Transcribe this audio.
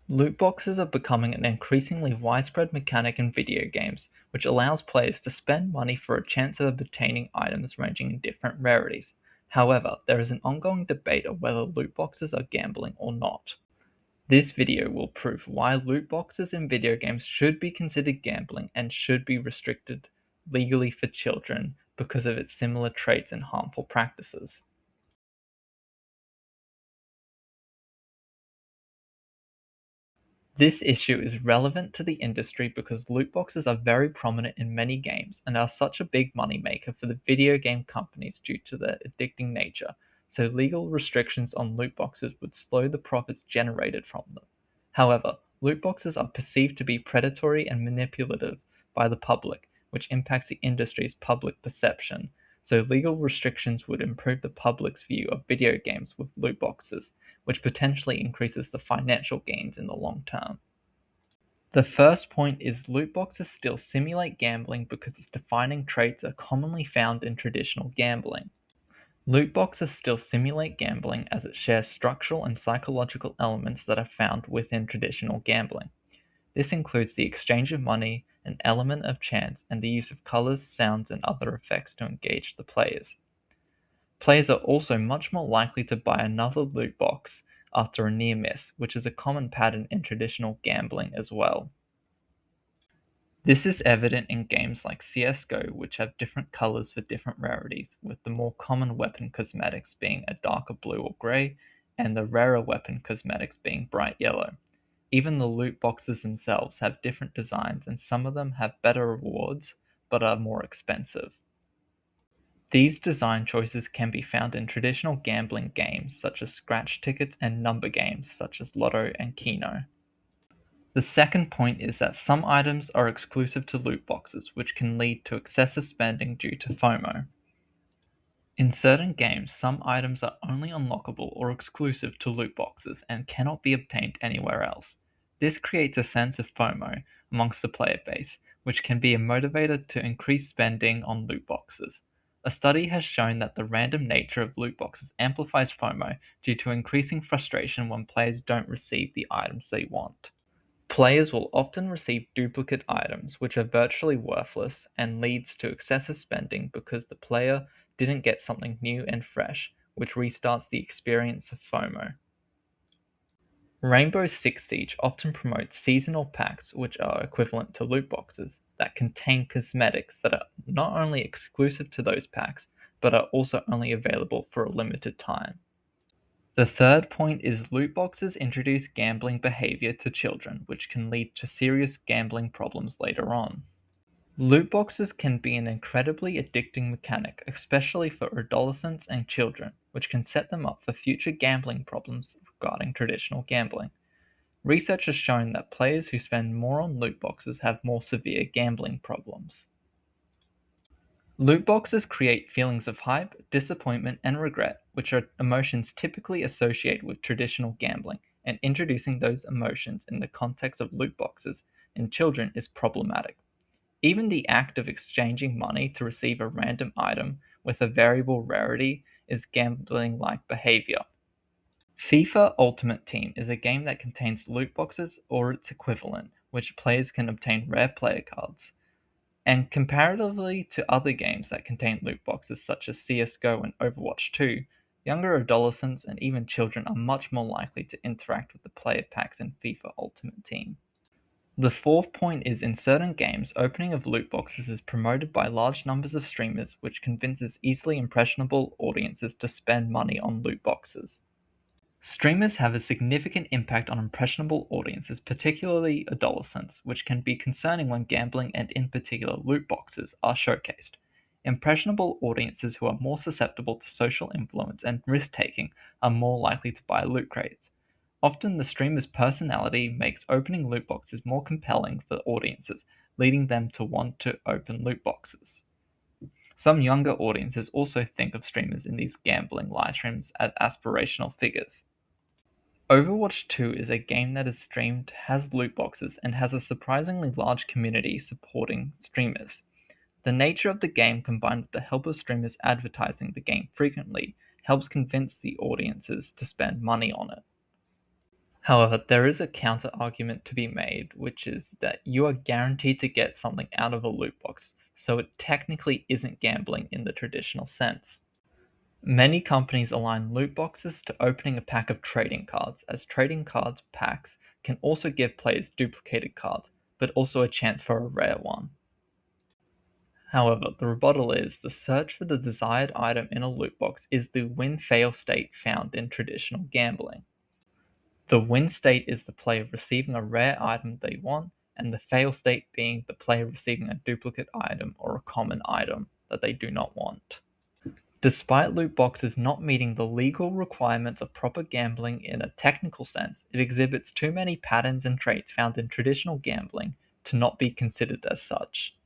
Loot boxes are becoming an increasingly widespread mechanic in video games, which allows players to spend money for a chance of obtaining items ranging in different rarities. However, there is an ongoing debate of whether loot boxes are gambling or not. This video will prove why loot boxes in video games should be considered gambling and should be restricted legally for children because of its similar traits and harmful practices. This issue is relevant to the industry because loot boxes are very prominent in many games and are such a big money maker for the video game companies due to their addicting nature, so legal restrictions on loot boxes would slow the profits generated from them. However, loot boxes are perceived to be predatory and manipulative by the public, which impacts the industry's public perception, so legal restrictions would improve the public's view of video games with loot boxes, which potentially increases the financial gains in the long term. The first point is loot boxes still simulate gambling because its defining traits are commonly found in traditional gambling. Loot boxes still simulate gambling as it shares structural and psychological elements that are found within traditional gambling. This includes the exchange of money, an element of chance, and the use of colors, sounds, and other effects to engage the players. Players are also much more likely to buy another loot box after a near miss, which is a common pattern in traditional gambling as well. This is evident in games like CSGO, which have different colors for different rarities, with the more common weapon cosmetics being a darker blue or gray, and the rarer weapon cosmetics being bright yellow. Even the loot boxes themselves have different designs, and some of them have better rewards, but are more expensive. These design choices can be found in traditional gambling games such as scratch tickets and number games such as Lotto and Keno. The second point is that some items are exclusive to loot boxes, which can lead to excessive spending due to FOMO. In certain games, some items are only unlockable or exclusive to loot boxes and cannot be obtained anywhere else. This creates a sense of FOMO amongst the player base, which can be a motivator to increase spending on loot boxes. A study has shown that the random nature of loot boxes amplifies FOMO due to increasing frustration when players don't receive the items they want. Players will often receive duplicate items, which are virtually worthless and leads to excessive spending because the player didn't get something new and fresh, which restarts the experience of FOMO. Rainbow Six Siege often promotes seasonal packs, which are equivalent to loot boxes, that contain cosmetics that are not only exclusive to those packs, but are also only available for a limited time. The third point is loot boxes introduce gambling behavior to children, which can lead to serious gambling problems later on. Loot boxes can be an incredibly addicting mechanic, especially for adolescents and children, which can set them up for future gambling problems regarding traditional gambling. Research has shown that players who spend more on loot boxes have more severe gambling problems. Loot boxes create feelings of hype, disappointment, and regret, which are emotions typically associated with traditional gambling, and introducing those emotions in the context of loot boxes in children is problematic. Even the act of exchanging money to receive a random item with a variable rarity is gambling-like behavior. FIFA Ultimate Team is a game that contains loot boxes or its equivalent, which players can obtain rare player cards. And comparatively to other games that contain loot boxes such as CSGO and Overwatch 2, younger adolescents and even children are much more likely to interact with the player packs in FIFA Ultimate Team. The fourth point is in certain games, opening of loot boxes is promoted by large numbers of streamers, which convinces easily impressionable audiences to spend money on loot boxes. Streamers have a significant impact on impressionable audiences, particularly adolescents, which can be concerning when gambling and in particular loot boxes are showcased. Impressionable audiences who are more susceptible to social influence and risk-taking are more likely to buy loot crates. Often the streamer's personality makes opening loot boxes more compelling for audiences, leading them to want to open loot boxes. Some younger audiences also think of streamers in these gambling livestreams as aspirational figures. Overwatch 2 is a game that is streamed, has loot boxes, and has a surprisingly large community supporting streamers. The nature of the game combined with the help of streamers advertising the game frequently helps convince the audiences to spend money on it. However, there is a counter-argument to be made, which is that you are guaranteed to get something out of a loot box, so it technically isn't gambling in the traditional sense. Many companies align loot boxes to opening a pack of trading cards, as trading cards packs can also give players duplicated cards, but also a chance for a rare one. However, the rebuttal is the search for the desired item in a loot box is the win-fail state found in traditional gambling. The win state is the player receiving a rare item they want, and the fail state being the player receiving a duplicate item or a common item that they do not want. Despite loot boxes not meeting the legal requirements of proper gambling in a technical sense, it exhibits too many patterns and traits found in traditional gambling to not be considered as such.